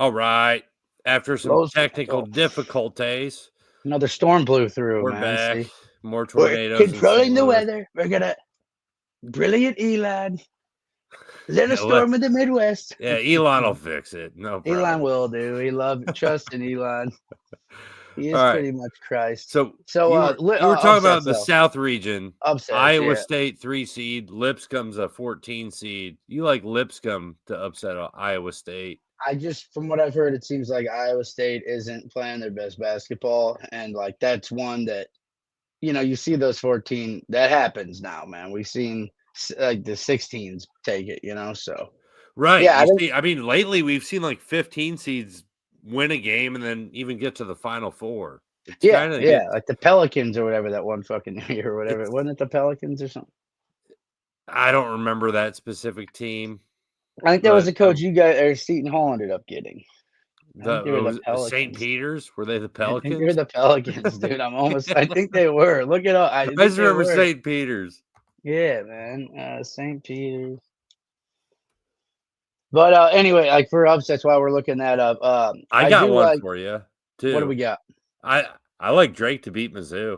All right. After some Los technical Santos. difficulties, Another storm blew through, we're man. back. See, More we're tornadoes in controlling St. the Louis. weather. We're gonna brilliant Elon. Little Yeah, storm in the Midwest. yeah, Elon will fix it. No Elon problem. will do. He love trust in Elon. He All is right. pretty much Christ. So So you were talking upsets about the though. South region. Upsets, Iowa yeah. State 3 seed, Lipscomb's a 14 seed. You like Lipscomb to upset Iowa State. I just from what I've heard, it seems like Iowa State isn't playing their best basketball, and like that's one that you see those 14 that happens now, man. We've seen like the 16s take it, so Right. yeah, I You think see, I mean, lately we've seen like 15 seeds win a game and then even get to the final four. It's yeah, kind of yeah, it's like the Pelicans or whatever that one fucking year or whatever. it's Wasn't it the Pelicans or something? I don't remember that specific team, I think that was but the coach you guys or Seton Hall ended up getting. I think they were the it was St. Pelicans. Peter's. Were they the I think they were Pelicans? the Pelicans, dude. I think they were. Look it up. I I think just they remember were. St. Peter's. Yeah, man. St. Peter's. But anyway, like for upsets, while we're looking that up, I I got do one like. for you What do we too. got? I like Drake to beat Mizzou.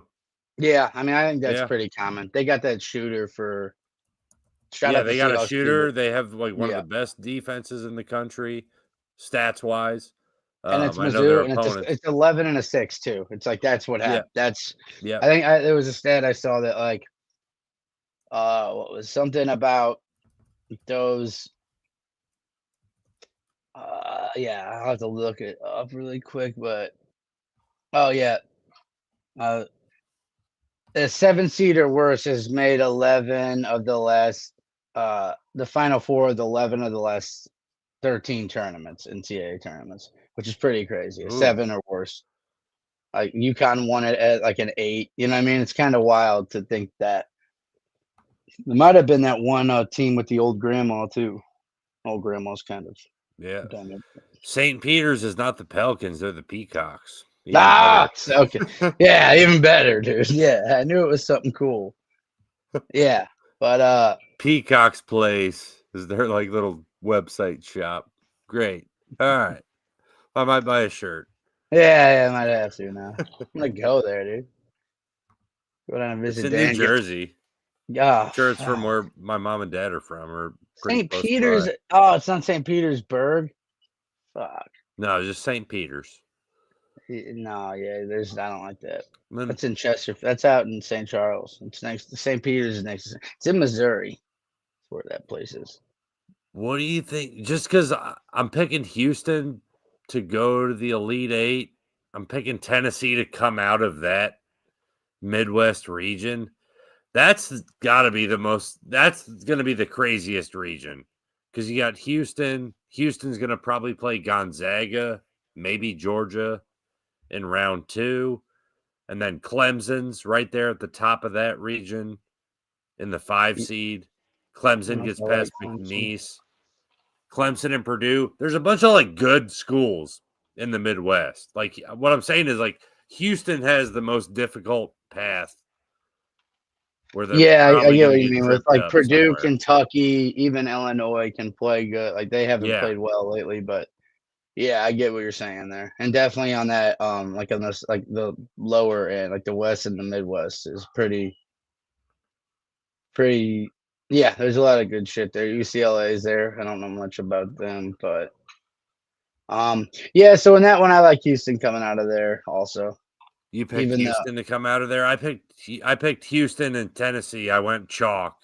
Yeah, I mean, I think that's Yeah. pretty common. They got that shooter for. Shout Yeah, out to they got a Seahawks too, but shooter. They have like one of yeah, the best defenses in the country, stats wise. and it's I know their Mizzou, and opponents. it's 11 and a 6 too. It's like that's what Yeah, happened. That's yeah. I think there was a stat I saw that like what was something about those. Yeah, I'll have to look it up really quick, but oh yeah, uh, a 7 seed or worse has made 11 of the last the final four of the 11 of the last 13 tournaments, NCAA tournaments, which is pretty crazy. A Ooh. 7 or worse. Like UConn won it at like an 8. You know what I mean? It's kind of wild to think that. It might have been that one team with the old grandma too. Old grandma's kind of Yeah. done it. St. Peter's is not the Pelicans, they're the Peacocks. Even Ah, better. okay. Yeah, even better, dude. Yeah, I knew it was something cool. Yeah, but Peacock's Place is their like little website shop. Great. All right. I might buy a shirt. yeah, I might have to now. I'm gonna go there, dude. Go down and It's visit in New Dan. Jersey. Yeah, Sure, it's from where my mom and dad are from, or pretty St. close Peter's. by. Oh, it's not St. Petersburg. Fuck. No, just St. Peter's. No, yeah, there's. I don't like that. Then That's in Chester. That's out in St. Charles. It's next. St. Peter's is next. It's in Missouri. That's where that place is. what do you think? Just because I'm picking Houston to go to the Elite Eight, I'm picking Tennessee to come out of that Midwest region. That's got to be that's going to be the craziest region because you got Houston. Houston's going to probably play Gonzaga, maybe Georgia in round 2. And then Clemson's right there at the top of that region in the 5 seed. Clemson gets I like past Clemson. McNeese. Clemson and Purdue. There's a bunch of like good schools in the Midwest. Like what I'm saying is like Houston has the most difficult path where they're Yeah, I probably get going what to you get mean. With tripped like up Purdue, somewhere. Kentucky, even Illinois can play good. Like they haven't Yeah. played well lately, but yeah, I get what you're saying there. And definitely on that, like on this, like the lower end, like the West and the Midwest is pretty. Yeah, there's a lot of good shit there. UCLA is there. I don't know much about them, but yeah. So in that one, I like Houston coming out of there also. You picked Even though, Houston to come out of there. I picked Houston and Tennessee. I went chalk,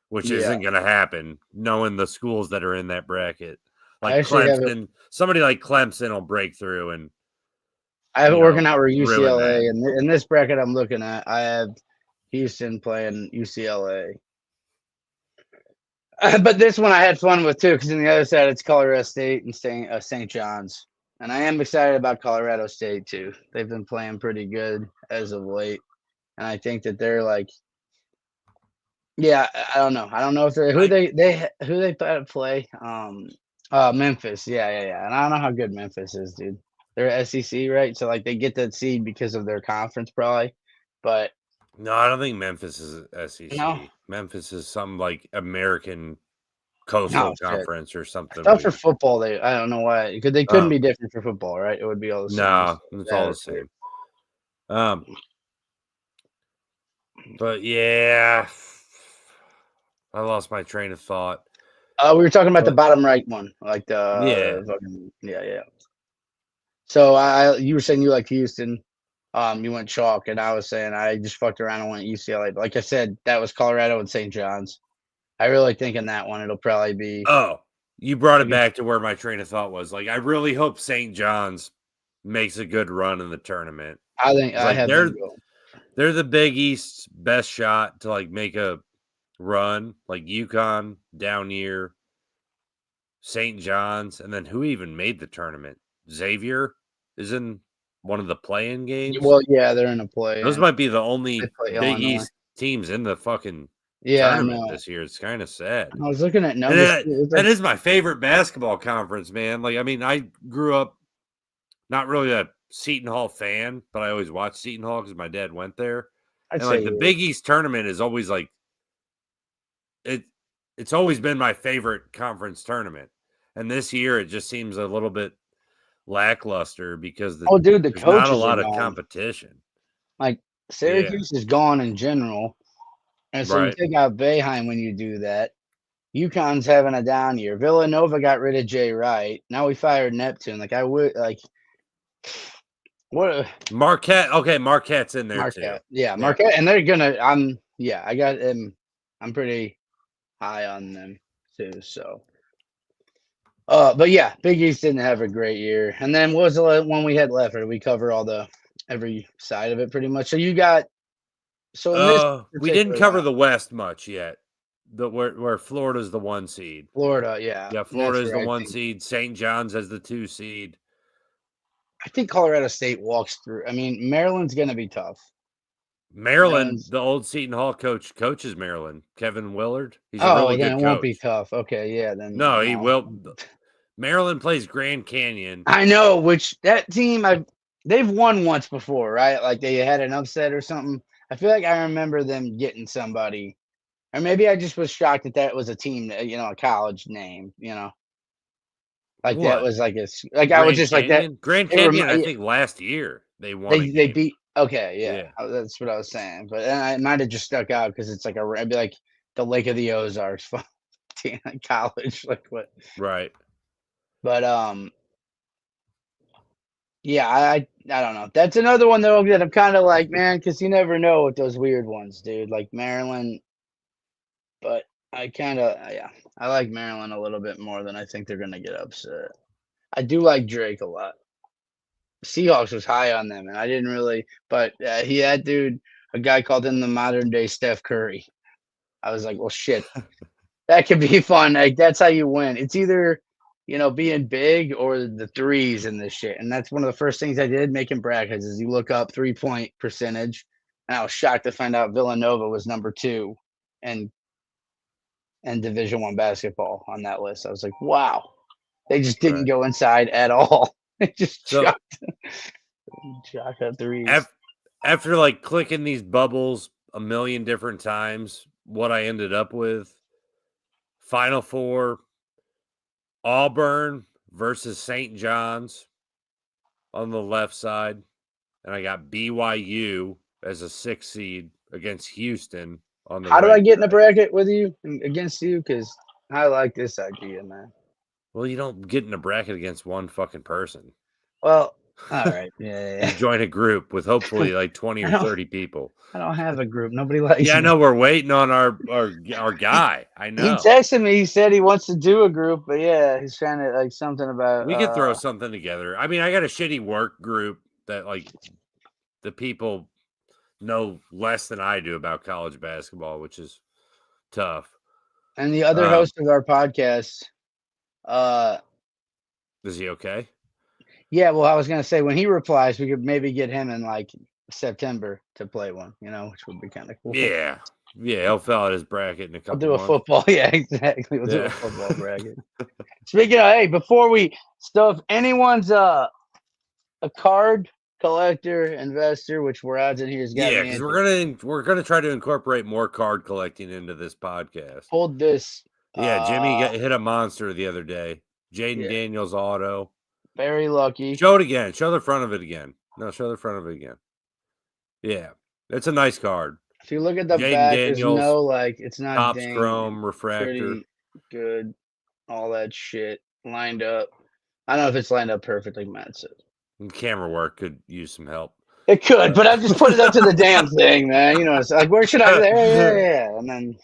which yeah, isn't going to happen knowing the schools that are in that bracket. I Like actually have it. Clemson, somebody like Clemson will break through and, I have it working out where ruin that. UCLA and in this bracket I'm looking at, I have Houston playing UCLA. But this one I had fun with too, because on the other side it's Colorado State and St. John's, and I am excited about Colorado State too. They've been playing pretty good as of late, and I think that they're like, yeah, I don't know if they're who they play. Memphis, yeah, and I don't know how good Memphis is, dude. They're SEC, right? So like they get that seed because of their conference, probably, but No, I don't think Memphis is SEC. no. Memphis is some like American Coastal shit. Conference or I something. thought for football I don't know why, because they couldn't be different for football, right? It would be all the same. No, it's all the same. But yeah, I lost my train of thought. We were talking about the bottom right one, like Yeah. yeah. So you were saying you liked Houston. You went chalk, and I was saying I just fucked around and went UCLA. But like I said, that was Colorado and St. John's. I really think in that one it'll probably be. Oh, you brought it Against- back to where my train of thought was. Like, I really hope St. John's makes a good run in the tournament. I think I Like have them go. they're the Big East's best shot to like make a run. Like UConn down here, St. John's, and then who even made the tournament? Xavier is in one of the play-in games. Well, yeah, they're in a play. Those might be the only They play Big Illinois. East teams in the fucking Yeah, I tournament know. this year. It's kind of sad. I was looking at And numbers. that is my favorite basketball conference, man. Like, I mean, I grew up not really a Seton Hall fan, but I always watched Seton Hall because my dad went there. I'd And say like the Big East tournament is always like it's always been my favorite conference tournament. And this year it just seems a little bit lackluster because dude, the there's coaches not a lot are of gone. competition. Like Syracuse is gone in general, and so you take out Boeheim when you do that. UConn's having a down year. Villanova got rid of Jay Wright. Now we fired Neptune. Like I would like what Marquette. Okay, Marquette's in there Marquette. too. Yeah, Marquette, and they're gonna. I got them. I'm pretty high on them too. So, but yeah, Big East didn't have a great year. And then what was the one we had left? Or did we cover every side of it pretty much? So you got. So in this, we didn't cover the West much yet. Where Florida's the 1 seed. Florida, yeah. Yeah, Florida is the 1 seed. St. John's as the 2 seed. I think Colorado State walks through. I mean, Maryland's going to be tough. Maryland, the old Seton Hall coaches Maryland. Kevin Willard. He's a really good coach. It won't be tough. Okay, yeah. Then no, he will. Maryland plays Grand Canyon. I know, which that team they've won once before, right? Like they had an upset or something. I feel like I remember them getting somebody. Or maybe I just was shocked that was a team, a college name, Like what? That was like Grand I was just Canyon? like that. Grand Canyon, I think last year they won. They beat. Okay, yeah, that's what I was saying. But it might have just stuck out because it's like I'd be like the Lake of the Ozarks college, like what? Right. But yeah, I don't know. That's another one though that I'm kind of like, man, because you never know with those weird ones, dude. Like Maryland. But I I like Maryland a little bit more than I think they're gonna get upset. I do like Drake a lot. Seahawks was high on them, and I didn't really, but he had a guy called him the modern day Steph Curry. I was like, well, shit, that could be fun. Like that's how you win. It's either being big or the threes and this shit. And that's one of the first things I did making brackets is you look up 3-point percentage, and I was shocked to find out Villanova was number 2, and Division I basketball on that list. I was like, wow, they just didn't go inside at all. They just shot at threes. After like clicking these bubbles a million different times, what I ended up with, Final Four, Auburn versus St. John's on the left side, and I got BYU as a 6 seed against Houston. How do I get in a bracket with you against you? Because I like this idea, man. Well, you don't get in a bracket against one fucking person. Well, all right. Yeah. You join a group with hopefully like 20 or 30 people. I don't have a group. Nobody likes me. I know we're waiting on our guy. I know. He texted me. He said he wants to do a group, but yeah, he's trying to like something about. We could throw something together. I mean, I got a shitty work group that like the people know less than I do about college basketball, which is tough. And the other host of our podcast, is he okay? Yeah, well, I was gonna say when he replies, we could maybe get him in like September to play one, which would be kind of cool. Yeah, he'll fill out his bracket in a couple. I'll do months. A football. Yeah, exactly. We'll do a football bracket. Speaking of, hey, before we if anyone's a card collector, investor, which we're odds in here is because we're gonna try to incorporate more card collecting into this podcast. Hold this. Yeah, Jimmy hit a monster the other day. Jaden Yeah. Daniels auto. Very lucky. Show it again. Show the front of it again. No, show the front of it again. Yeah, it's a nice card. If you look at the Jaden back, there's Daniels, no it's not Topps dinged. Chrome It's refractor. pretty good. All that shit lined up. I don't know if it's lined up perfectly, Matt said. And camera work could use some help. It could, but I just put it up to the damn thing, man. You know, it's like, where should I? Yeah, and then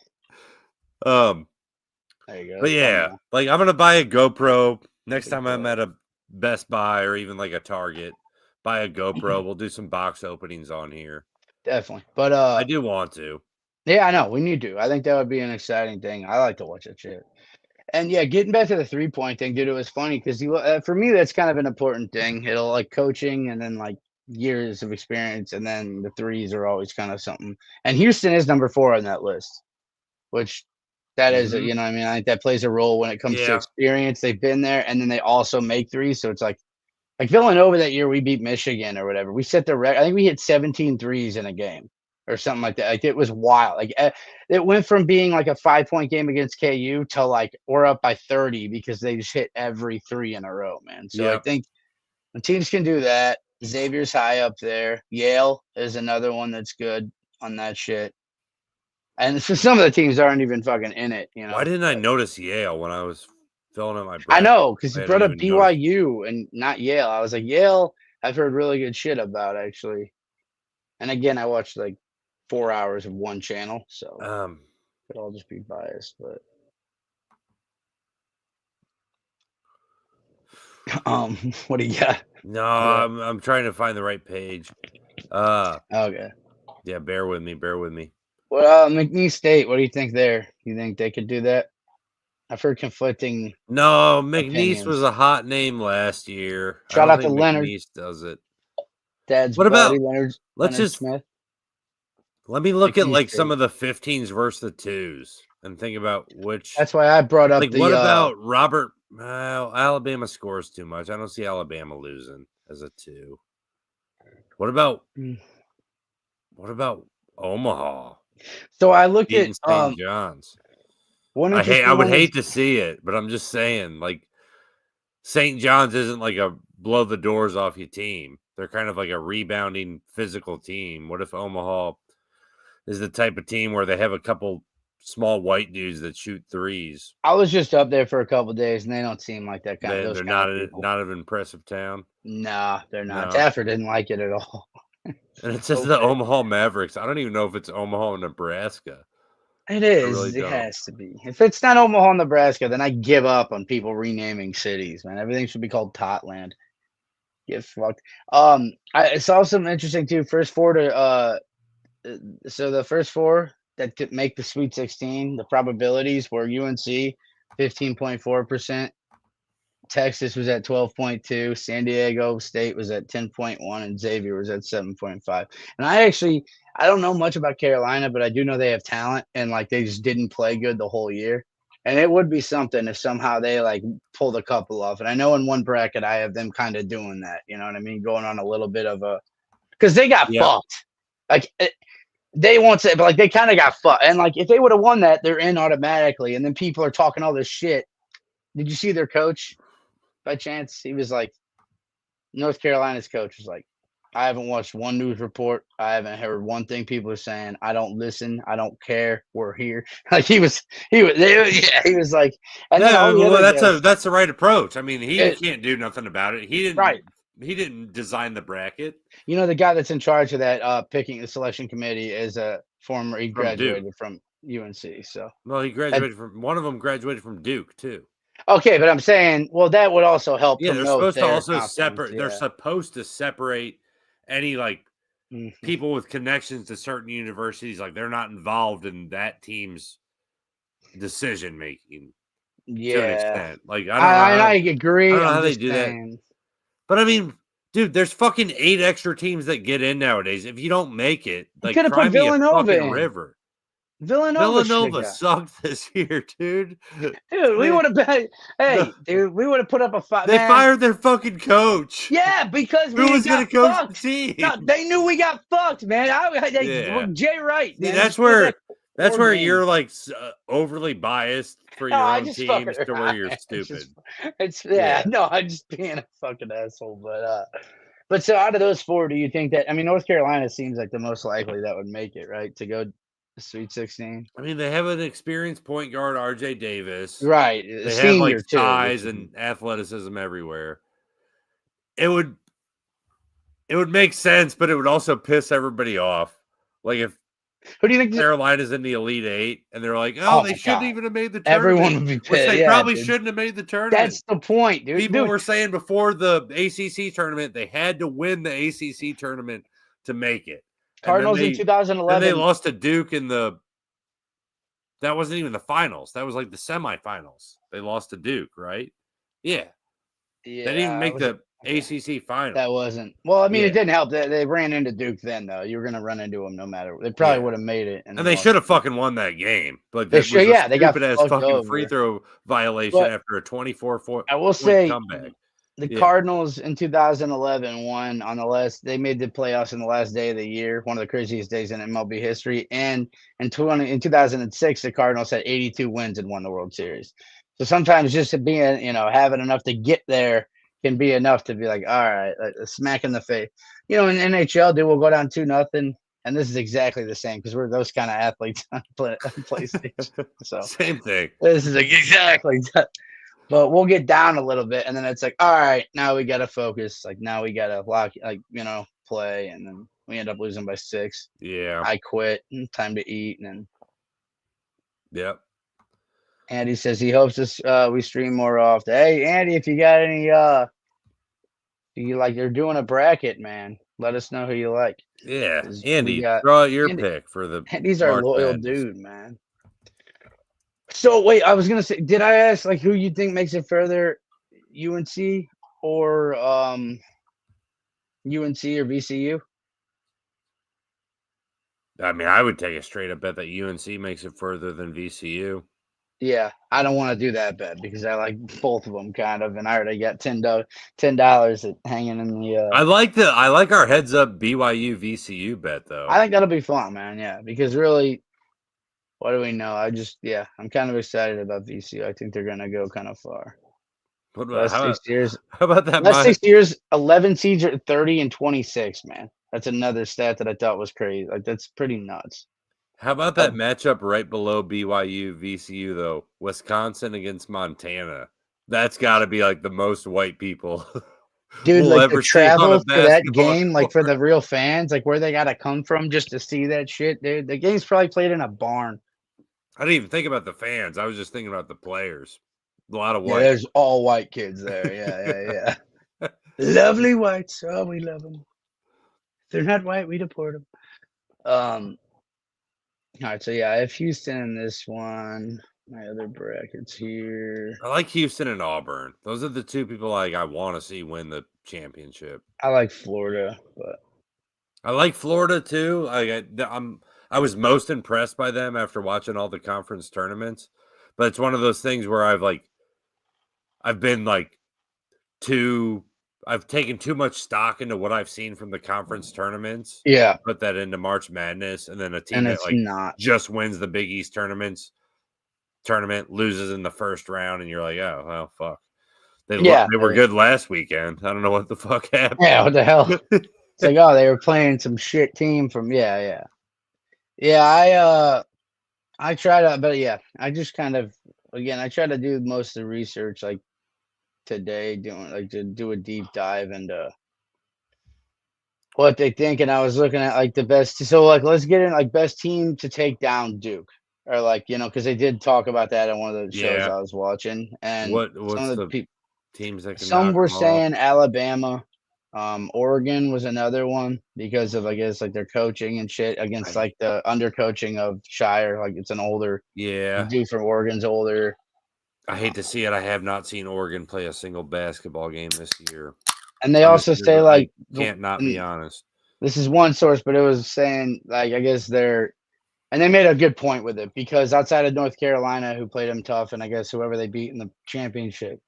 there you go. But yeah, like I'm gonna buy a GoPro next time I'm at a Best Buy or even like a Target. Buy a GoPro. We'll do some box openings on here. Definitely, but I do want to. Yeah, I know we need to. I think that would be an exciting thing. I like to watch that shit. And yeah, getting back to the 3-point thing, dude, it was funny because for me that's kind of an important thing. It'll like coaching and then like years of experience, and then the threes are always kind of something. And Houston is number 4 on that list, which that is, you know what I mean? I think that plays a role when it comes to experience. They've been there, and then they also make threes. So it's like Villanova that year, we beat Michigan or whatever. We set the record. I think we hit 17 threes in a game or something like that. Like it was wild. Like it went from being like a 5-point game against KU to like we're up by 30 because they just hit every 3 in a row, man. So I think when teams can do that, Xavier's high up there. Yale is another one that's good on that shit. And so some of the teams aren't even fucking in it, you know. Why didn't I notice Yale when I was filling out my bracket? I know, because you brought up BYU and not Yale. I was like, Yale, I've heard really good shit about, actually. And again, I watched like 4 hours of one channel, so could all just be biased, but what do you got? No, I'm trying to find the right page. Okay. Yeah, bear with me. Well, McNeese State, what do you think there? You think they could do that? I've heard conflicting. No, McNeese opinions. was a hot name last year. Shout out to Leonard. McNeese does it. Dad's what buddy, about Leonard? Let's Leonard just Smith. Let me look at like State. some of the 15s versus the 2s and think about which. That's why I brought up what about Robert? Alabama scores too much. I don't see Alabama losing as a 2. What about Omaha? So I looked at St. John's. I would hate to see it, but I'm just saying, like, St. John's isn't like a blow the doors off your team. They're kind of like a rebounding physical team. What if Omaha is the type of team where they have a couple small white dudes that shoot threes? I was just up there for a couple of days, and they don't seem like that kind of. They're not an impressive town. Nah, they're not. No. Taffer didn't like it at all. And it says the Omaha Mavericks. I don't even know if it's Omaha, Nebraska. It is. It has to be. If it's not Omaha, Nebraska, then I give up on people renaming cities, man. Everything should be called Totland. Get fucked. I saw some interesting too. First 4 to so the first 4 that could make the Sweet 16, the probabilities were UNC 15.4%, Texas was at 12.2, San Diego State was at 10.1, and Xavier was at 7.5. And I don't know much about Carolina, but I do know they have talent, and like they just didn't play good the whole year. And it would be something if somehow they like pulled a couple off. And I know in one bracket I have them kind of doing that. You know what I mean? Going on a little bit of a because they got fucked. Like they won't say, but like they kind of got fucked. And like if they would have won that, they're in automatically. And then people are talking all this shit. Did you see their coach by chance? He was like, North Carolina's coach was like, I haven't watched one news report. I haven't heard one thing people are saying. I don't listen. I don't care. We're here. Like he was like, and that's the right approach. I mean, he can't do nothing about it. He didn't design the bracket. You know, the guy that's in charge of that picking the selection committee is he graduated from UNC. So well, he graduated from one of them graduated from Duke too. Okay, but I'm saying, well, that would also help. Yeah, they're supposed to also separate. Yeah. They're supposed to separate any like people with connections to certain universities. Like they're not involved in that team's decision making. Yeah, to an extent. Like I agree. I don't know how they do that. But I mean, dude, there's fucking 8 extra teams that get in nowadays. If you don't make it, like cry me a fucking river. Villanova sucked this year, dude. Dude, we would have been. Hey, dude, we would have put up a fight. They fired their fucking coach. Yeah, because who was going to coach the team? No, they knew we got fucked, man. Jay Wright. See, that's where That's Or where being. you're like overly biased for No, your I own just fucking. teams to where you're It's stupid. just. Yeah. Yeah. No, I'm just being a fucking asshole. But so out of those four, do you think that? I mean, North Carolina seems like the most likely that would make it, right? To go to Sweet 16. I mean, they have an experienced point guard, RJ Davis. Right, a They have like senior too, which size is and athleticism everywhere. It would make sense, but it would also piss everybody off. Like if who do you think? Carolina's in the Elite Eight and they're like, oh, Oh they my shouldn't god, even have made the everyone tournament, would be which pissed. they Yeah, probably dude. shouldn't have made the tournament. That's the point, dude. People were saying before the ACC tournament they had to win the ACC tournament to make it. Cardinals in Then 2011. they lost to Duke in the. That wasn't even the finals. That was like the semifinals. They lost to Duke, right? Yeah. They didn't even make the ACC final. That wasn't. Well, I mean, Yeah. it didn't help that they ran into Duke then, though. You were going to run into them no matter. They probably would have made it. And they should have fucking won that game. But They that should, was a they got stupid-ass fucked fucking over. free throw violation But after a 24-point I will say comeback. the Cardinals in 2011 won on the last. They made the playoffs in the last day of the year, one of the craziest days in MLB history. And in 2006, the Cardinals had 82 wins and won the World Series. So sometimes just being, having enough to get there can be enough to be like, all right, like a smack in the face. In NHL, dude, we'll go down 2-0. And this is exactly the same because we're those kind of athletes on PlayStation. So same thing. This is exactly that. But we'll get down a little bit, and then it's like, all right, now we got to focus. Like now we got to play, and then we end up losing by 6. Yeah. I quit. Time to eat, and then. Yep. Andy says he hopes this we stream more often. Hey, Andy, if you got any, you're doing a bracket, man. Let us know who you like. Yeah, Andy, throw out your pick for the. Andy's our loyal dude, man. So wait, I was gonna say, did I ask who you think makes it further, UNC or UNC or VCU? I mean, I would take a straight up bet that UNC makes it further than VCU. Yeah, I don't want to do that bet because I like both of them kind of, and I already got $10 hanging in the. I like our heads up BYU VCU bet though. I think that'll be fun, man. Yeah, because really, what do we know? I'm kind of excited about VCU. I think they're gonna go kind of far. Last 6 years. How about that? Last 6 years, 11 seeds are 30 and 26. Man, that's another stat that I thought was crazy. That's pretty nuts. How about that matchup right below BYU VCU though? Wisconsin against Montana. That's got to be like the most white people. Dude, we'll the travel for that game, for the real fans, where they got to come from just to see that shit, dude. The game's probably played in a barn. I didn't even think about the fans. I was just thinking about the players. A lot of white. Yeah, there's all white kids there. Yeah. Lovely whites. Oh, we love them. If they're not white, we deport them. All right, so I have Houston in this one. My other brackets here. I like Houston and Auburn. Those are the two people I want to see win the championship. I like Florida, but I like Florida too. I was most impressed by them after watching all the conference tournaments. But it's one of those things where I've taken too much stock into what I've seen from the conference tournaments. Yeah. Put that into March Madness, and then a team that just wins the Big East tournament loses in the first round, and you're like, oh well, fuck. They were good last weekend. I don't know what the fuck happened. Yeah, what the hell? It's they were playing some shit team from I try to, but I just kind of I try to do most of the research today, doing to do a deep dive into what they think, and I was looking at the best. So let's get in best team to take down Duke, or because they did talk about that in one of the shows I was watching. And what's the teams that can some were saying Alabama, Oregon was another one because of I guess their coaching and shit against the undercoaching of Shire. It's an older dude from Oregon's older. I hate to see it. I have not seen Oregon play a single basketball game this year. And they also say I can't not be honest. This is one source, but it was saying I guess and they made a good point with it because outside of North Carolina, who played them tough, and I guess whoever they beat in the championship,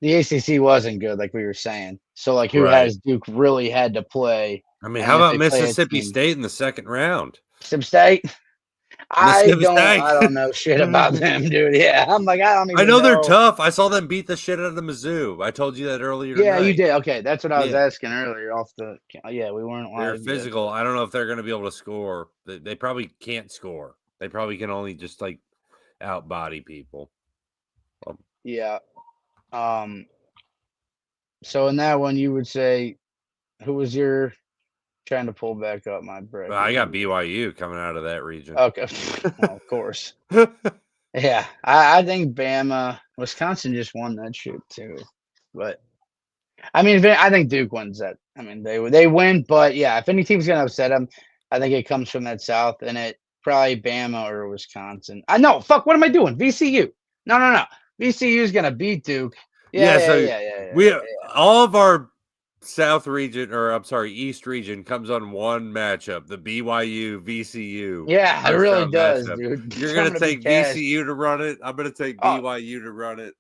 the ACC wasn't good, like we were saying. So who has Duke really had to play? I mean, how about Mississippi State in the second round? Mississippi State. I Mississippi don't State. know shit about them, dude. Yeah, I'm like, I don't I even know they're know. tough. I saw them beat the shit out of the Mizzou. I told you that earlier Yeah, you tonight. did. Okay, that's what I was Yeah, asking earlier off the. Yeah, we weren't they're live yet. physical. I don't know if they're going to be able to score. They probably can't score. They probably can only just like outbody people. Yeah. Um. So in that one, you would say, who was your trying to pull back up my Well, I bracket got here? BYU coming out of that region. Okay. Well, of course. Yeah, I think Bama, Wisconsin just won that shit too. But I mean, I think Duke wins that. I mean, they win, but yeah, if any team's gonna upset them, I think it comes from that South, and it probably Bama or Wisconsin. I know. Fuck. What am I doing? VCU. No, no, no. VCU is gonna beat Duke. Yeah, Yeah, yeah, so yeah, yeah, yeah, we yeah. all of our South region, or I'm sorry, East region comes on one matchup, the BYU VCU Yeah, it first really round does, matchup. dude. You're I'm gonna gonna be take cashed. VCU to run it. I'm gonna take Oh, BYU to run it.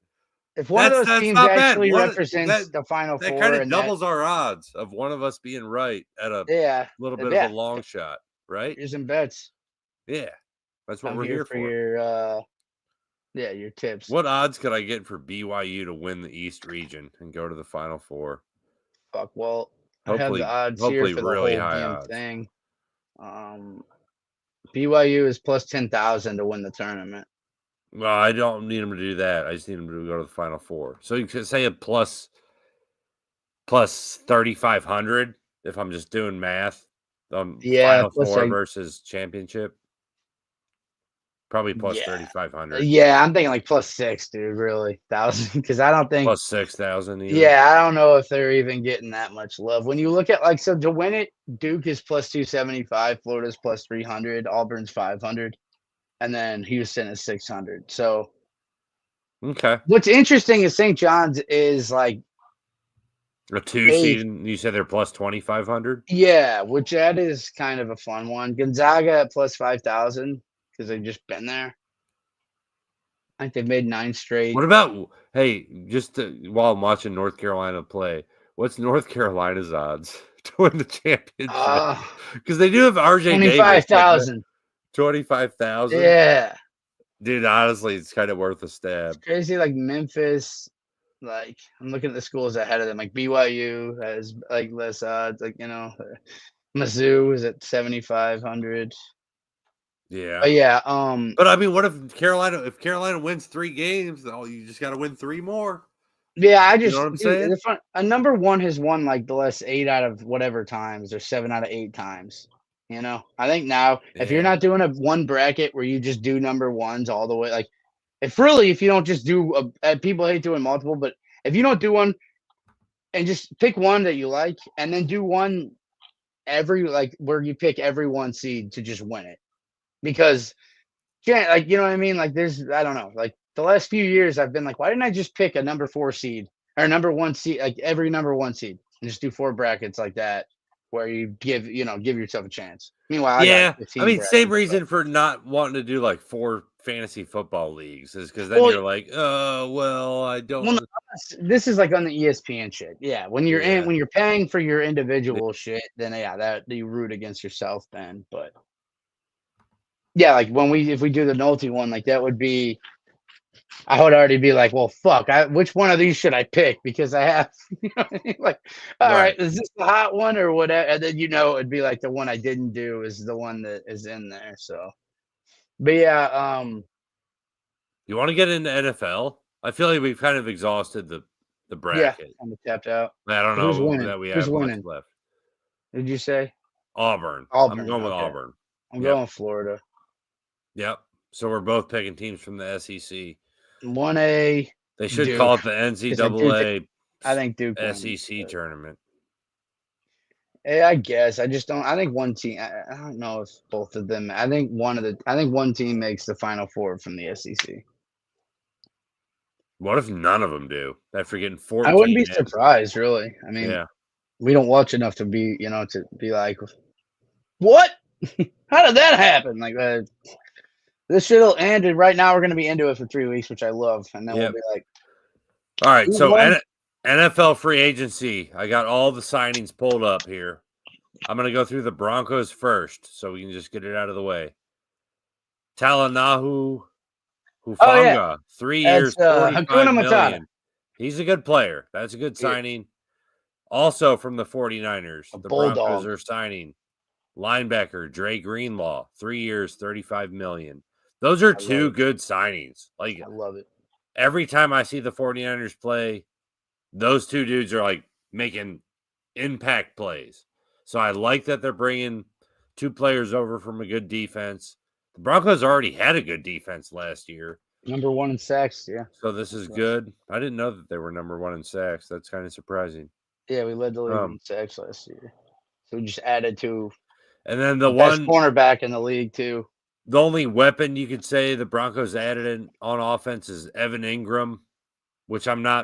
if one of those That's teams not bad. actually One represents the Final that kind Four, of and that, doubles our odds of one of us being right at a yeah, little bit of a yeah, long shot, right? here's some bets. Yeah, that's what I'm we're here here for for. your yeah, your tips. What odds could I get for BYU to win the East region and go to the Final Four? Fuck. Well, I have the Hopefully, odds here hopefully, for the really whole high damn odds. thing. Um, BYU is plus 10,000 to win the tournament. Well, I don't need them to do that. I just need them to go to the Final Four. So you could say a plus 3,500 if I'm just doing math. Yeah, Final plus Four like versus championship, probably plus yeah, 3,500, yeah. I'm thinking like plus six, dude. Really, thousand? Because I don't think. plus 6,000 even. Yeah, I don't know if they're even getting that much love. When you look at like so to win it, Duke is plus 275, Florida's plus 300, Auburn's 500, and then Houston is 600. So Okay, what's interesting is St. John's is like a two they seed. And you said they're plus 2,500. yeah, which that is kind of a fun one. Gonzaga at plus 5,000 because they've just been there. I think they've made 9 straight. What about while I'm watching North Carolina play? What's North Carolina's odds to win the championship? Uh Because they do have RJ Davis, but 25,000. 25,000. Yeah. Dude, honestly, it's kind of worth a It's stab. crazy like Memphis, like I'm looking at the schools ahead of them. Like BYU has like less odds, like Mizzou is at 7,500. Yeah. But yeah, But I mean, what if Carolina wins 3 games, oh, you just got to win 3 more. yeah, I You know just what I'm dude, saying? a number one has won like the last 8 out of whatever times or 7 out of 8 times. I think now if you're Yeah. not doing a one bracket where you just do number ones all the way, like if you don't just do people hate doing multiple, but if you don't do one and just pick one that you like and then do one every like where you pick every one seed to just win it because yeah, like you know what I mean. Like there's I don't know. Like the last few years, I've been like, why didn't I just pick a number 4 seed or number 1 seed, like every number 1 seed, and just do 4 brackets like that, where you give yourself a chance. Meanwhile, I got like Yeah. I 15 mean, same brackets, but reason for not wanting to do like 4 fantasy football leagues is because then well, you're like, oh, well, I well, no, don't. this is like on the ESPN shit. Yeah, Yeah. when you're paying for your individual shit, then yeah, that you root against yourself then. But yeah, like if we do the Nolte one, like that would be I would already be like, well, fuck, which one of these should I pick? Because I have, what I mean? Like, all right, Right. is this the hot one or whatever? And then, it'd be like the one I didn't do is the one that is in there. So, but yeah, You want to get into NFL? I feel like we've kind of exhausted the yeah, bracket. kind of tapped out. I don't Who's know winning? that we Who's have much winning? left. Did you say Auburn. I'm Auburn? going with Okay, Auburn. I'm Yep. going Florida. Yep. So we're both picking teams from the SEC. 1A They should call Duke it the because I NCAA think Duke wins. SEC tournament. Yeah, I guess I just don't. I think one team. I don't know if both of them. I think one team makes the Final Four from the SEC. What if none of them do? After getting I wouldn't 14 be in. surprised, really. I mean, Yeah. we don't watch enough to be like, what? How did that happen? Like, this shit'll end, and right now we're gonna be into it for 3 weeks, which I love, and then we'll Yep. be like, All right. who So won? NFL free agency. I got all the signings pulled up here. I'm going to go through the Broncos first so we can just get it out of the way. Talanahu Oh yeah, Hufanga, 3 that's years, Hakuna 45 Matata. million. He's a good player. That's a good Yeah. signing. Also from the 49ers, A the Broncos bulldog. are signing linebacker Dre Greenlaw, 3 years, 35 million. Those are I love two it. good signings. Like I love it. every time I see the 49ers play, those two dudes are like making impact plays. So I like that they're bringing two players over from a good defense. The Broncos already had a good defense last year. Number 1 in sacks. Yeah. So this is good. I didn't know that they were number 1 in sacks. That's kind of surprising. Yeah, we led the league Um, in sacks last year. So we just added to and then the best cornerback in the league too. the only weapon you could say the Broncos added in on offense is Evan Ingram, which I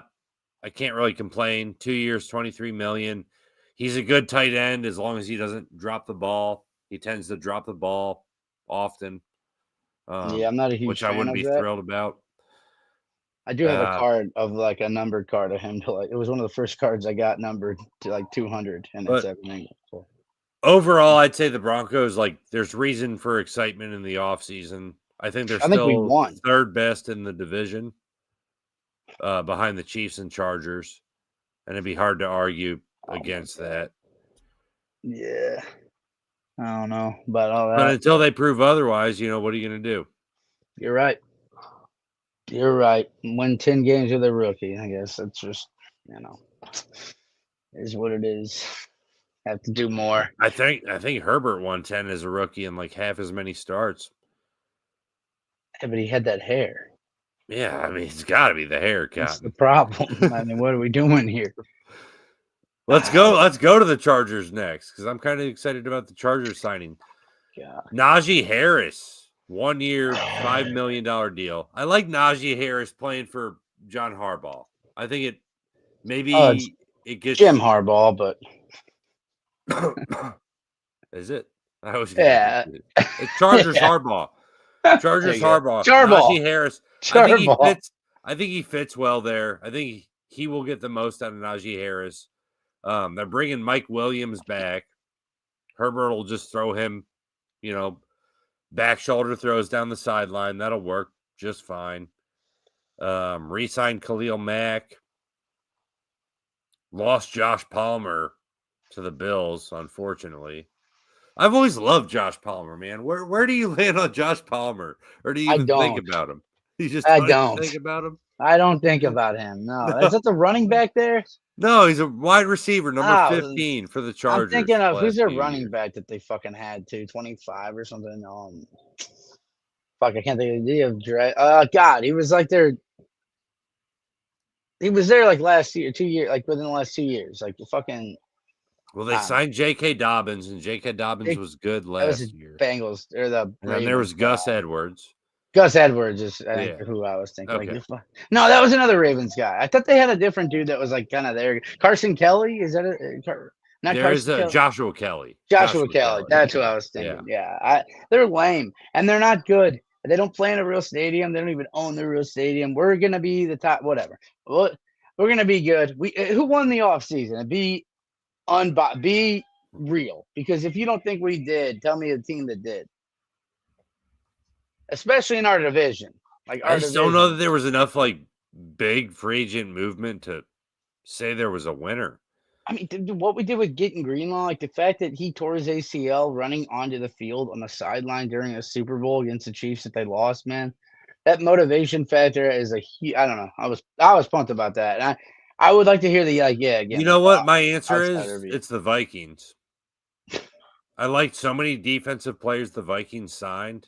can't really complain. 2 years, 23 million. He's a good tight end as long as he doesn't drop the ball. He tends to drop the ball often. Yeah, I'm not a huge Which I fan wouldn't of be that. thrilled about. I do have a card of like a numbered card of him to like. It was one of the first cards I got numbered to like 200, and it's But Evan Ingram. So. overall, I'd say the Broncos, like, there's reason for excitement in the offseason. I think they're I think we still won. third best in the division behind the Chiefs and Chargers. And it'd be hard to argue against that. Yeah. I don't know about all that. But until they prove otherwise, what are you going to do? You're right. You're right. Win 10 games with a rookie. I guess that's just, is what it is. Have to do more. I think Herbert won 10 as a rookie and like half as many starts. Yeah, but he had that hair. Yeah, I mean, it's got to be the haircut. That's the problem. I mean, what are we doing here? Let's go to the Chargers next because I'm kind of excited about the Chargers signing. God. Najee Harris, 1 year, $5 million deal. I like Najee Harris playing for John Harbaugh. I think it gets Jim Harbaugh, but is it? I was yeah. It's Chargers Harbaugh. Chargers Harbaugh. Harbaugh. Najee Harris. Harbaugh. I think he fits well there. I think he will get the most out of Najee Harris. They're bringing Mike Williams back. Herbert will just throw him, back shoulder throws down the sideline. That'll work just fine. Re-signed Khalil Mack. Lost Josh Palmer to the Bills, unfortunately. I've always loved Josh Palmer, man. Where do you land on Josh Palmer? Or do you even think about him? You just don't think about him? I don't think about him. No. Is that the running back there? No, he's a wide receiver, number 15 for the Chargers. I'm thinking of who's their running back that they fucking had to 25 or something. Fuck, I can't think of the name. God, he was like he was there like last year, 2 years, like within the last 2 years, like the fucking. Well, they signed J.K. Dobbins, and J.K. Dobbins was good last year. Bengals or the. And then there was Gus Edwards. Gus Edwards is who I was thinking. Okay. No, that was another Ravens guy. I thought they had a different dude that was like kind of there. Carson Kelly, is that Joshua Kelly. Joshua Kelly. That's who I was thinking. Yeah. They're lame and they're not good. They don't play in a real stadium. They don't even own the real stadium. We're gonna be the top. Whatever. We're gonna be good. Who won the offseason? Be real, because if you don't think we did, tell me a team that did. Especially in our division. I just don't know that there was enough like big free agent movement to say there was a winner. I mean, what we did with getting Greenlaw, like the fact that he tore his ACL running onto the field on the sideline during a Super Bowl against the Chiefs that they lost, man. That motivation factor is I don't know. I was pumped about that. And I would like to hear again. You know what? My answer is it's the Vikings. I liked so many defensive players the Vikings signed.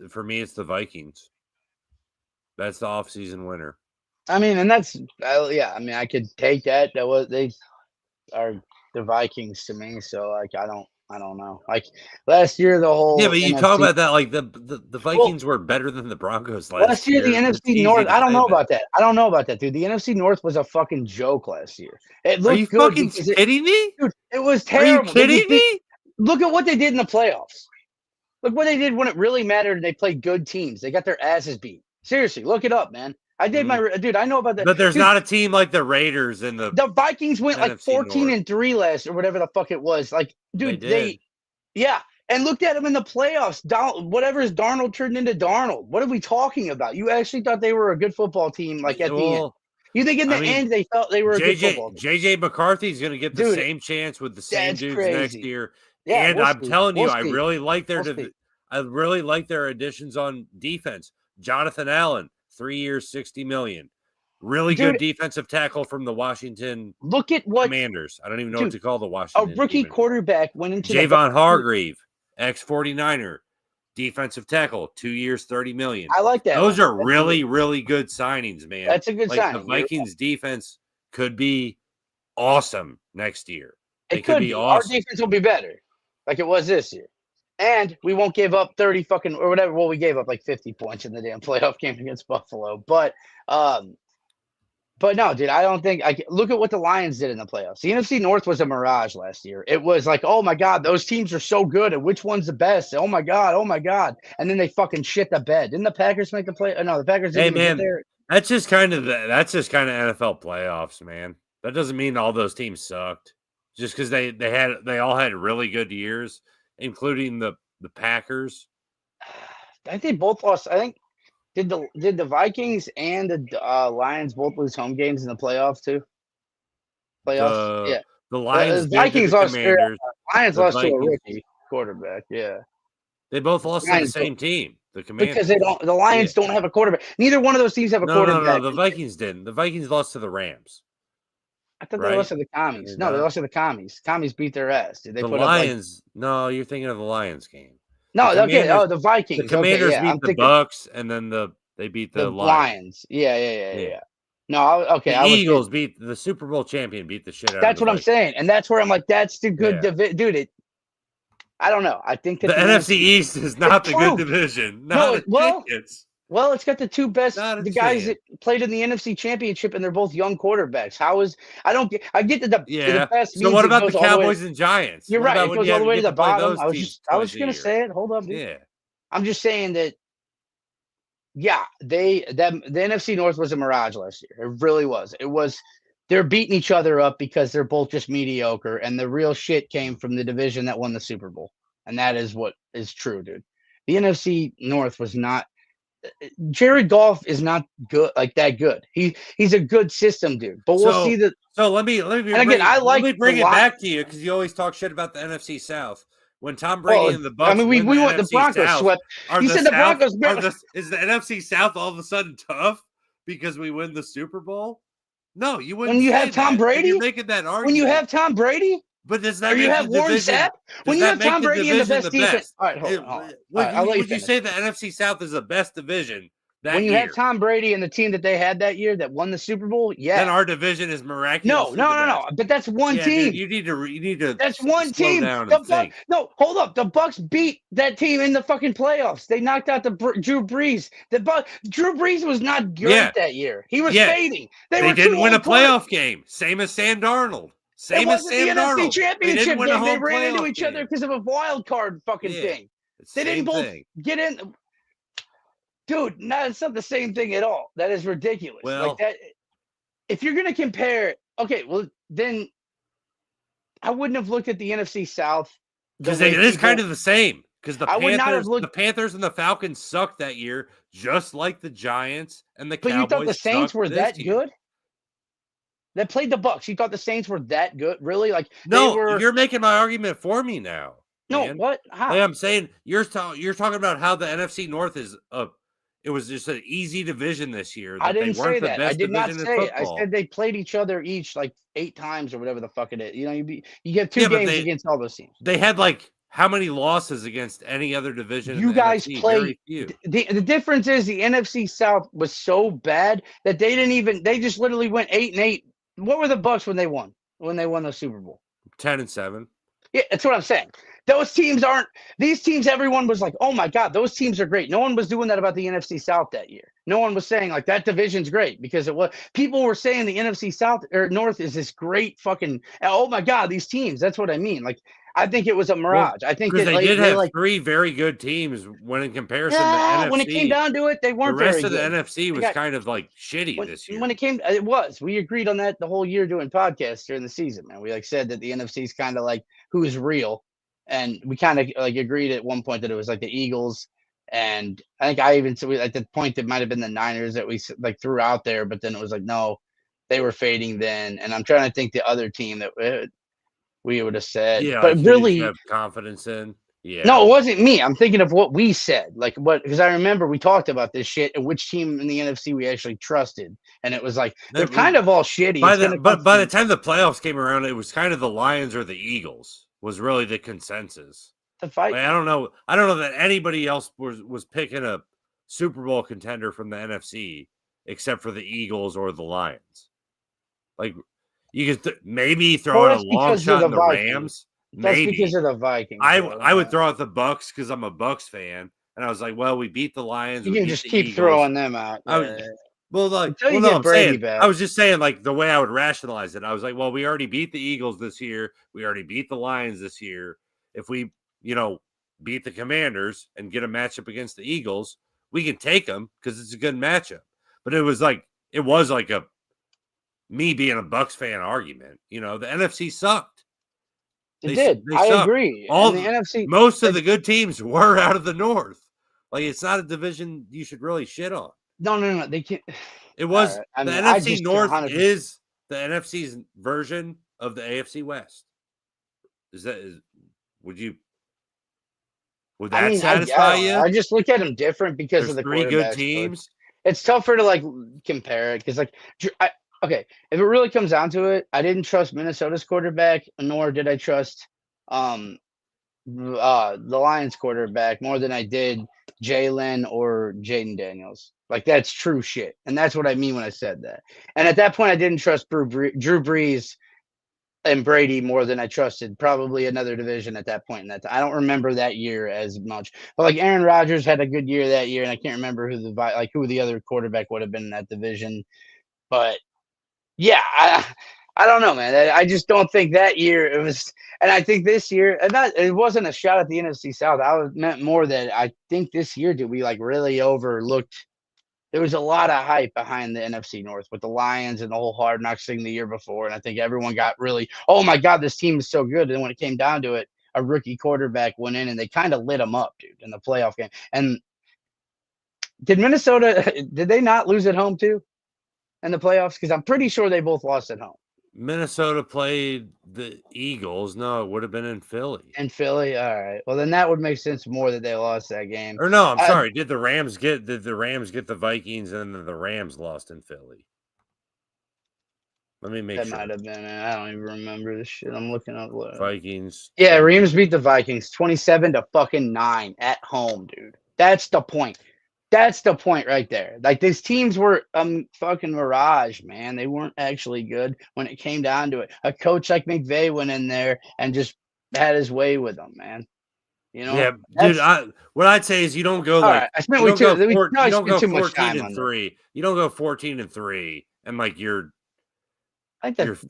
For me, it's the Vikings. That's the offseason winner. I mean, and that's I mean, I could take that. They are the Vikings to me. So I don't know. Like last year, the whole but you talk about that like the Vikings were better than the Broncos last year. The NFC North. I don't know about that. I don't know about that, dude. The NFC North was a fucking joke last year. It looked Are you good fucking kidding me? Dude, it was terrible. Are you kidding me? Look at what they did in the playoffs. Look what they did when it really mattered. They played good teams. They got their asses beat. Seriously, look it up, man. I did dude. I know about that. But there's not a team like the Raiders and the Vikings went like 14-3 last or whatever the fuck it was. Like, dude, and looked at them in the playoffs. Whatever is Darnold turned into Darnold. What are we talking about? You actually thought they were a good football team, like at the end. You think in the end they felt they were a good football team? JJ McCarthy's going to get the same chance with the same dudes crazy. next year. Yeah, and I'm telling you, I really like their additions on defense. Jonathan Allen, 3 years, $60 million. Really good defensive tackle from the Washington Commanders. I don't even know what to call the Washington. A rookie quarterback went into Javon Hargrave, ex-49er, defensive tackle, 2 years, $30 million. I like that. Those are really, really good signings, man. That's a good signing. The Vikings defense could be awesome next year. It could be awesome. Our defense will be better, like it was this year. And we won't give up 30 fucking or whatever. Well, we gave up like 50 points in the damn playoff game against Buffalo. But no, dude, I don't think look at what the Lions did in the playoffs. The NFC North was a mirage last year. It was like, oh my God, those teams are so good. And which one's the best? Oh my God. And then they fucking shit the bed. Didn't the Packers make the play? No, the Packers didn't get there. That's just kind of NFL playoffs, man. That doesn't mean all those teams sucked. Just because they all had really good years, including the Packers. I think they both lost. I think did the Vikings and the Lions both lose home games in the playoffs too? Yeah. The Lions. The Vikings lost. Lions lost to a rookie quarterback. Yeah. They both lost to the same team. The Commanders. Because the Lions don't have a quarterback. Neither one of those teams have a quarterback. No. The Vikings didn't. The Vikings lost to the Rams. I thought they lost to the Commies. No, they lost to the Commies. Commies beat their ass. Did they the Lions? No, you're thinking of the Lions game. No, the Vikings. The Commanders beat the Bucks, and then they beat the Lions. Yeah. No, The Eagles beat the Super Bowl champion. Beat the shit out. That's what I'm saying, and that's where I'm like, that's the good division, dude. I don't know. I think that the NFC East is not the good division. Well, it's got the two best guys that played in the NFC Championship, and they're both young quarterbacks. I get to the best. So what about the Cowboys and Giants? You're right. It goes all the way to the bottom. I was just gonna say it. Hold up, dude. Yeah. I'm just saying that. Yeah, the NFC North was a mirage last year. It really was. They're beating each other up because they're both just mediocre, and the real shit came from the division that won the Super Bowl, and that is what is true, dude. The NFC North was not. Jared Goff is not good, like that good. He's a good system, dude. But we'll see that. So let me bring it back to you because you always talk shit about the NFC South. When Tom Brady and the Bucs, we went the Broncos South, swept. He said the Broncos. Is the NFC South all of a sudden tough because we win the Super Bowl? No, you wouldn't. When you have Tom Brady, you're making that argument. When you have Tom Brady. But does that you have Warren Sapp? When you have Tom Brady in the best defense. All right, hold on. Would you say the NFC South is the best division that year? Have Tom Brady and the team that they had that year that won the Super Bowl, yeah. Then our division is miraculous. No. But that's one team. Dude, you need to. That's one team. No, hold up. The Bucs beat that team in the fucking playoffs. They knocked out Drew Brees. Drew Brees was not great that year. He was fading. They didn't win a playoff game. Same as Sam Darnold. Same as Sam Darnold. The NFC Championship game. They ran into each other because of a wild card fucking thing. They didn't both get in. Dude, it's not the same thing at all. That is ridiculous. Well, like that. If you're gonna compare, okay, well then I wouldn't have looked at the NFC South because it is kind of the same. Because the Panthers and the Falcons sucked that year, just like the Giants and the Cowboys. But you thought the Saints were that good? That played the Bucs. You thought the Saints were that good? Really? Like no, you're making my argument for me now. No, what? How? Like I'm saying you're talking about how the NFC North is it was just an easy division this year. I didn't say that. I did not say it. I said they played each other each like 8 times or whatever the fuck it is. You know, you get 2 games against all those teams. They had like how many losses against any other division? You guys played. The difference is the NFC South was so bad that they just literally went 8-8. What were the Bucs when they won the Super Bowl? 10-7. Yeah, that's what I'm saying. Those teams aren't – these teams, everyone was like, oh, my God, those teams are great. No one was doing that about the NFC South that year. No one was saying, like, that division's great because it was – people were saying the NFC South or North is this great fucking – oh, my God, these teams. That's what I mean. Like, I think it was a mirage. I think that they did have 3 very good teams when in comparison to the NFC. When it came down to it, they weren't very good. The rest of the NFC was kind of like shitty this year. When it was. We agreed on that the whole year doing podcasts during the season, man. We said that the NFC is kind of like who's real. and we kind of like agreed at one point that it was like the Eagles, and I think I even said at the point it might have been the Niners that we like threw out there, but then it was like no, they were fading then, and I'm trying to think the other team that we would have said, Yeah, but like who did you really. have confidence in? Yeah. No, it wasn't me. I'm thinking of what we said, like what because I remember we talked about this shit and which team in the NFC we actually trusted, and it was like they're kind of all shitty. It's gonna come But by the time the playoffs came around, it was kind of the Lions or the Eagles was really the consensus. the fight. Like, I don't know that anybody else was picking a Super Bowl contender from the NFC except for the Eagles or the Lions. Like you could maybe throw out a long shot in the Rams. That's Maybe because of the Vikings. I would throw out the Bucks because I'm a Bucks fan, and I was like, well, we beat the Lions. You we can beat just the keep Eagles. throwing them out. Well, like, until you well, no, get I'm Brady saying, back. I was just saying, like, the way I would rationalize it, I was like, well, we already beat the Eagles this year. We already beat the Lions this year. If we, beat the Commanders and get a matchup against the Eagles, we can take them because it's a good matchup. But it was like a me being a Bucks fan argument. The NFC sucked. It did. I sucked. agree. And the NFC, most of the good teams were out of the North. Like, it's not a division you should really shit on. No. They can't. It was right. I the mean, NFC North is the NFC's version of the AFC West. Would that satisfy you? I just look at them different because of the three good quarterbacks. teams. It's tougher to like compare it because okay, if it really comes down to it, I didn't trust Minnesota's quarterback, nor did I trust the Lions quarterback more than I did Jalen or Jaden Daniels. Like that's true shit, and that's what I mean when I said that. And at that point, I didn't trust Drew Brees and Brady more than I trusted probably another division at that point in that time. I don't remember that year as much, but like Aaron Rodgers had a good year that year, and I can't remember who the other quarterback would have been in that division. But yeah, I don't know, man. I just don't think that year it was, and I think this year, and it wasn't a shot at the NFC South. Meant more that I think this year did we like really overlooked. There was a lot of hype behind the NFC North with the Lions and the whole Hard Knocks thing the year before, and I think everyone got really, oh my god, this team is so good. And when it came down to it, a rookie quarterback went in and they kind of lit them up, dude, in the playoff game. And did Minnesota? Did they not lose at home too in the playoffs? Because I'm pretty sure they both lost at home. Minnesota played the Eagles. No, it would have been in Philly. In Philly, all right. Well, then that would make sense more that they lost that game. Or no, I'm sorry. Did the Rams get the Vikings and then the Rams lost in Philly? Let me make sure. That might have been. I don't even remember this shit. I'm looking up. Vikings. Yeah, Rams beat the Vikings 27-9 at home, dude. That's the point. That's the point right there. Like these teams were fucking mirage, man. They weren't actually good when it came down to it. A coach like McVay went in there and just had his way with them, man. Yeah, dude. What I'd say is you don't go like I spent you don't go 14-3. You don't go 14-3 and like you're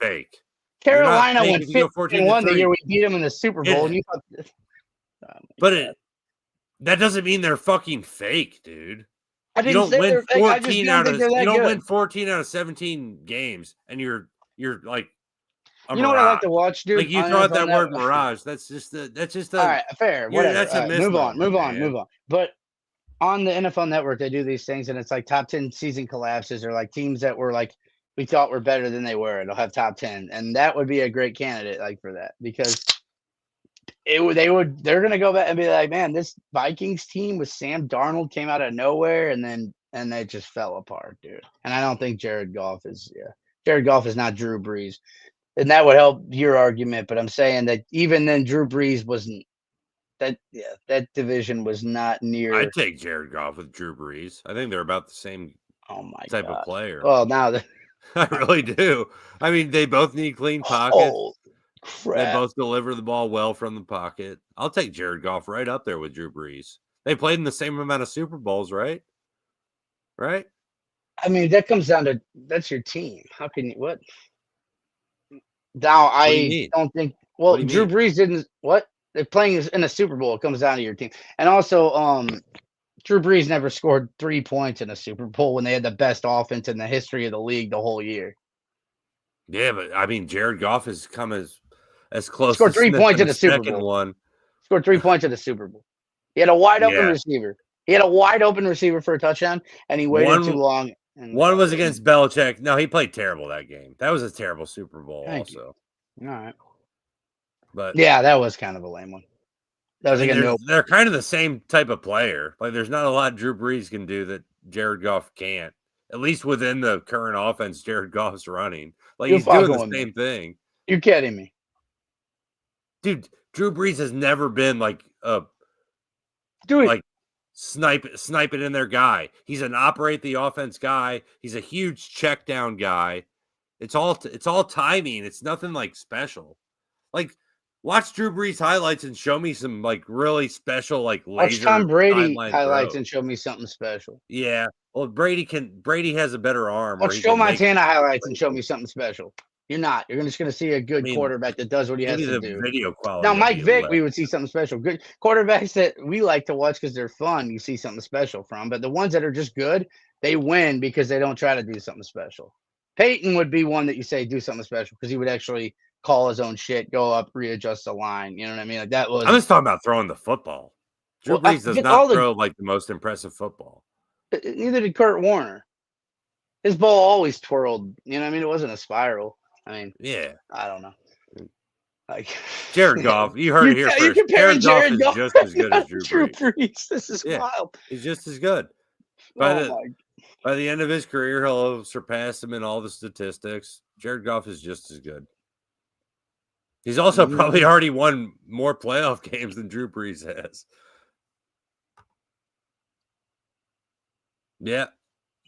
fake. Carolina went 15-1 the year we beat them in the Super Bowl. And you thought, that doesn't mean they're fucking fake, dude. I didn't say win 14 out of you don't win 14 out of 17 games, and you're like you know what I like to watch, dude? Like you throw out that word mirage. That's just all right, fair. Whatever. That's a misnomer. Move on. But on the NFL Network, they do these things, and it's like top 10 season collapses, or like teams that were like we thought were better than they were. They'll have top 10, and that would be a great candidate, like for that, because they're gonna go back and be like, man, this Vikings team with Sam Darnold came out of nowhere, and they just fell apart, dude. And I don't think Jared Goff is not Drew Brees. And that would help your argument, but I'm saying that even then, Drew Brees wasn't. That division was not near. I'd take Jared Goff with Drew Brees. I think they're about the same type of player. Well, now I really do. I mean, they both need clean pockets. Oh, crap. They both deliver the ball well from the pocket. I'll take Jared Goff right up there with Drew Brees. They played in the same amount of Super Bowls, right? Right? I mean, that comes down to that's your team. How can you what? Now I don't think. Well, do Drew Brees didn't. What they're playing in a Super Bowl. It comes down to your team, and also, Drew Brees never scored 3 points in a Super Bowl when they had the best offense in the history of the league the whole year. Yeah, but I mean, Jared Goff has come as close. Scored 3 points in the Super Bowl. One. Scored 3 points in the Super Bowl. He had a wide open Yeah. receiver. He had a wide open receiver for a touchdown, and he waited too long. And One was fumbled. against Belichick. No, he played terrible that game. That was a terrible Super Bowl Thank you. also. All right. But Yeah, that was kind of a lame one. That was I mean, like a no. they're kind of the same type of player. Like, there's not a lot Drew Brees can do that Jared Goff can't. At least within the current offense, Jared Goff's running. Like, You're he's doing the fucking with same me. thing. You're kidding me. Dude, Drew Brees has never been like a Dude, like snipe it in their guy. He's an operate the offense guy. He's a huge check down guy. It's all timing. It's nothing like special. Like, watch Drew Brees highlights and show me some like really special like watch laser Tom Brady sideline highlights throws. and show me something special. Yeah. Well, Brady has a better arm. Watch Joe Montana highlights and show me something special. You're not. You're just going to see a good quarterback that does what he has to do. Video quality. Now, Mike Vick, we would see something special. Good quarterbacks that we like to watch because they're fun. You see something special from. But the ones that are just good, they win because they don't try to do something special. Peyton would be one that you say do something special because he would actually call his own shit, go up, readjust the line. You know what I mean? Like that was. I'm just talking about throwing the football. Drew Brees does not throw like the most impressive football. Neither did Kurt Warner. His ball always twirled. You know what I mean? It wasn't a spiral. I mean, yeah. I don't know. Like Jared Goff, you heard it here first. Jared Goff is just as good as Drew Brees. This is wild. He's just as good. By the end of his career, he'll surpass him in all the statistics. Jared Goff is just as good. He's also probably already won more playoff games than Drew Brees has. Yeah.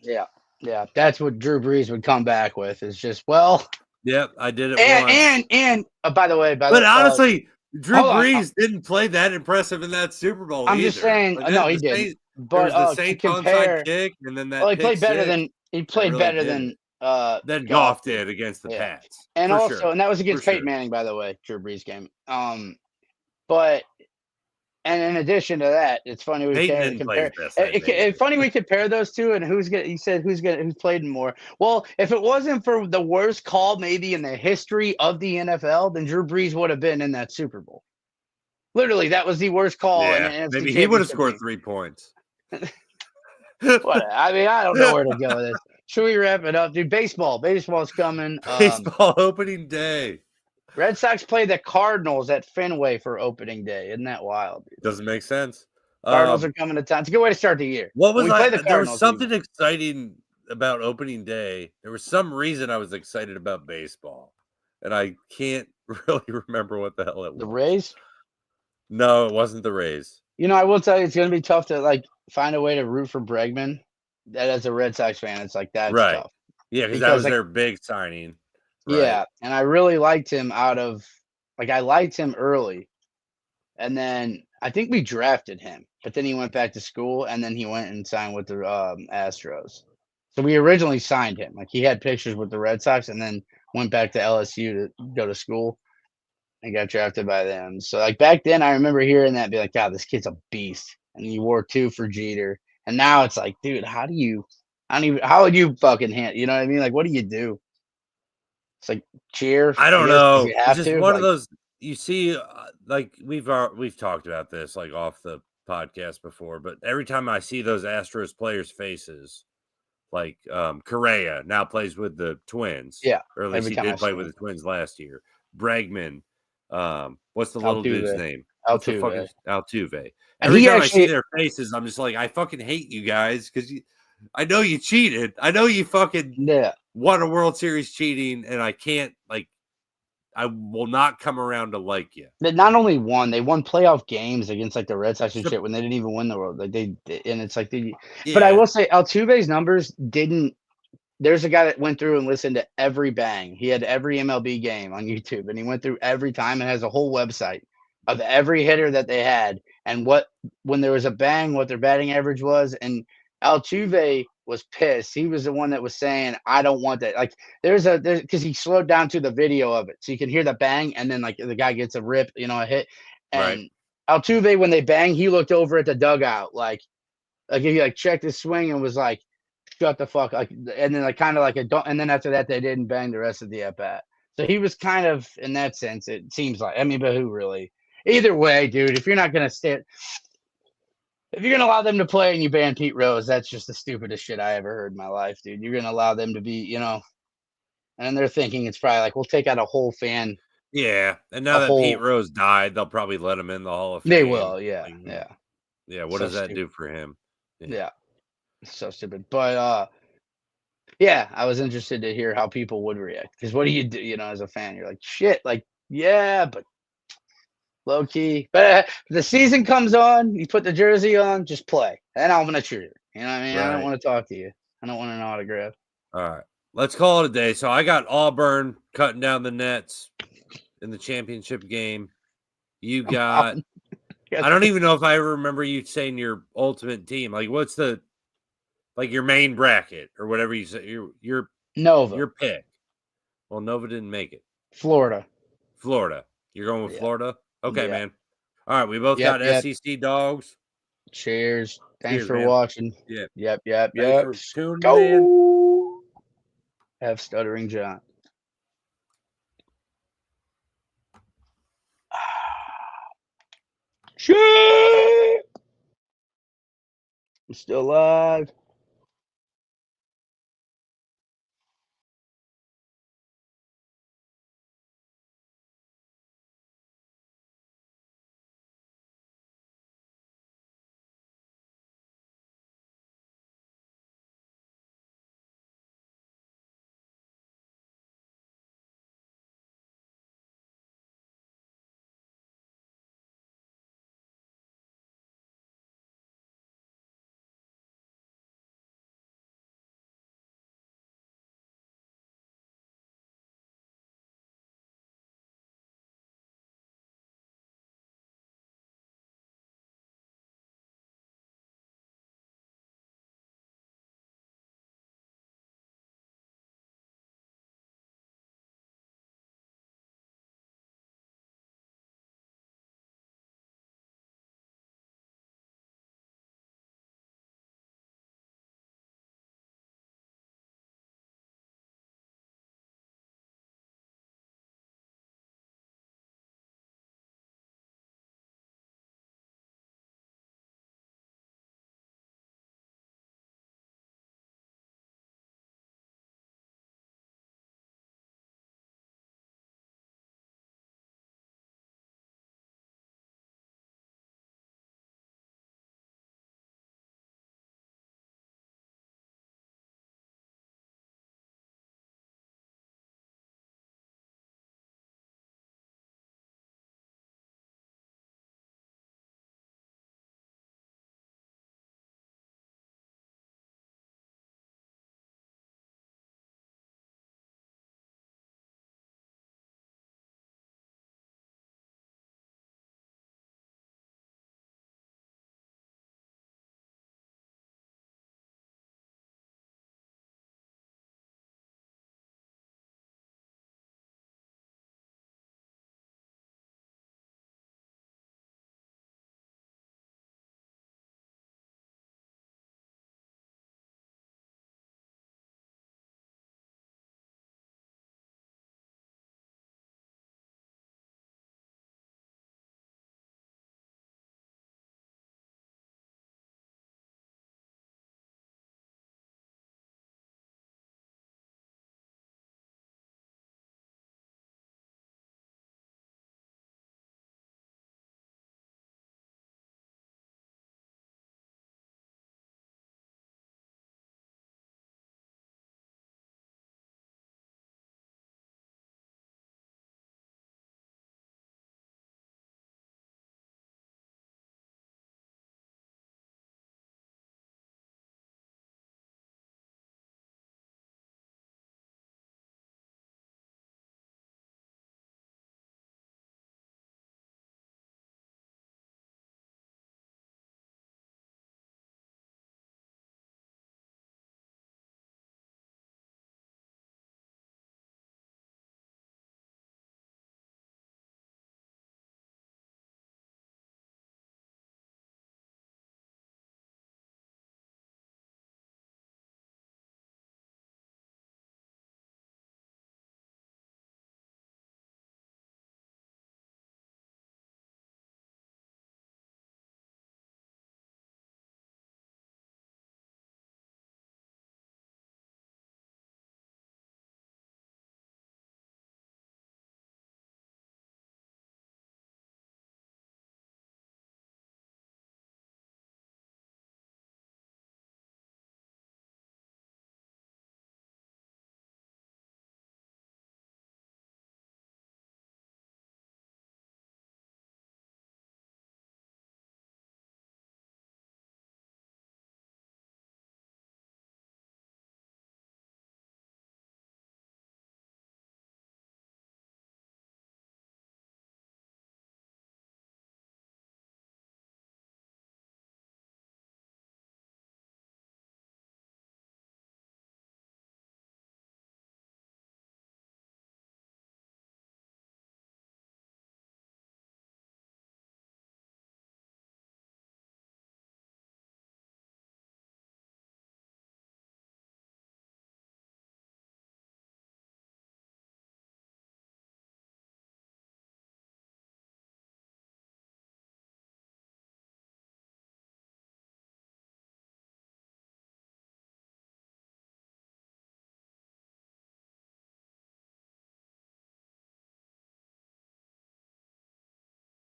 Yeah. That's what Drew Brees would come back with. Is just well. Yep, I did it and by the way, honestly, Drew Brees didn't play that impressive in that Super Bowl. I'm just saying, no, he didn't. But the same onside kick, and then that. Well, he played better than Goff did against the Pats, and also, and that was against Peyton Manning, by the way, Drew Brees game. But. And in addition to that, it's funny we compare. It's funny we compare those two, and who's played more. Well, if it wasn't for the worst call maybe in the history of the NFL, then Drew Brees would have been in that Super Bowl. Literally, that was the worst call. Yeah, maybe he would have scored 3 points. What? I mean, I don't know where to go with this. Should we wrap it up, dude? Baseball's coming. Baseball opening day. Red Sox play the Cardinals at Fenway for opening day. Isn't that wild? Dude? Doesn't make sense. Cardinals are coming to town. It's a good way to start the year. What was there was something exciting about opening day. There was some reason I was excited about baseball, and I can't really remember what the hell it was. The Rays? No, it wasn't the Rays. You know, I will tell you, it's going to be tough to find a way to root for Bregman. That as a Red Sox fan, it's like that's tough. Yeah, because that was their big signing. Right. Yeah, and I really liked him I liked him early. And then I think we drafted him, but then he went back to school and then he went and signed with the Astros. So we originally signed him. Like he had pictures with the Red Sox and then went back to LSU to go to school and got drafted by them. So like back then I remember hearing that be like, God, this kid's a beast. And he wore 2 for Jeter. And how it's like, dude, how would you fucking you know what I mean? Like, what do you do? It's like cheer. I don't know. It's just one of those you see. Like we've talked about this like off the podcast before, but every time I see those Astros players' faces, like Correa now plays with the Twins. Yeah, or at least he did play with the Twins last year. Bregman, what's the little dude's name? Altuve. Every time I see their faces, I'm just like, I fucking hate you guys because I know you cheated. I know you fucking won a World Series cheating, and I can't I will not come around to like you. They not only won, they won playoff games against like the Red Sox and shit when they didn't even win the World. Like and it's like But I will say Altuve's numbers didn't. There's a guy that went through and listened to every bang. He had every MLB game on YouTube, and he went through every time and has a whole website of every hitter that they had and when there was a bang, what their batting average was. And Altuve was pissed. He was the one that was saying, I don't want that. Like because he slowed down to the video of it. So you can hear the bang and then like the guy gets a rip, a hit. And Altuve, when they bang, he looked over at the dugout. Like he checked his swing and was like, shut the fuck. And then kind of like and then after that, they didn't bang the rest of the at bat. So he was kind of, in that sense, it seems like, but who really? Either way, dude, if you're not gonna stay, if you're gonna allow them to play and you ban Pete Rose, that's just the stupidest shit I ever heard in my life, dude. You're gonna allow them to be, and they're thinking it's probably like we'll take out a whole fan, Yeah, and now a that Pete whole. Rose died, they'll probably let him in the Hall of They Fame. will, yeah, Like, yeah. yeah, what So does that stupid, do for him? Yeah. yeah, so stupid. But yeah, I was interested to hear how people would react because what do you do, as a fan? You're like, shit, like, yeah, but low key. But the season comes on, you put the jersey on, just play, and I'm gonna cheer you. You know what I mean? I don't Right. want to talk to you. I don't want an autograph. All right. Let's call it a day. So I got Auburn cutting down the nets in the championship game. You got I don't even know if I remember you saying your ultimate team. Like what's your main bracket or whatever you say Nova, your pick. Well, Nova didn't make it. Florida. Florida. You're going with Yeah, Florida? Okay, yeah, man. All right, we both yep, got yep. SEC dogs. Cheers. Thanks Cheers, for man. watching. Yeah. Yep, yep, Thanks yep. for tuning in. Go. Have stuttering John. Shit. I'm still alive.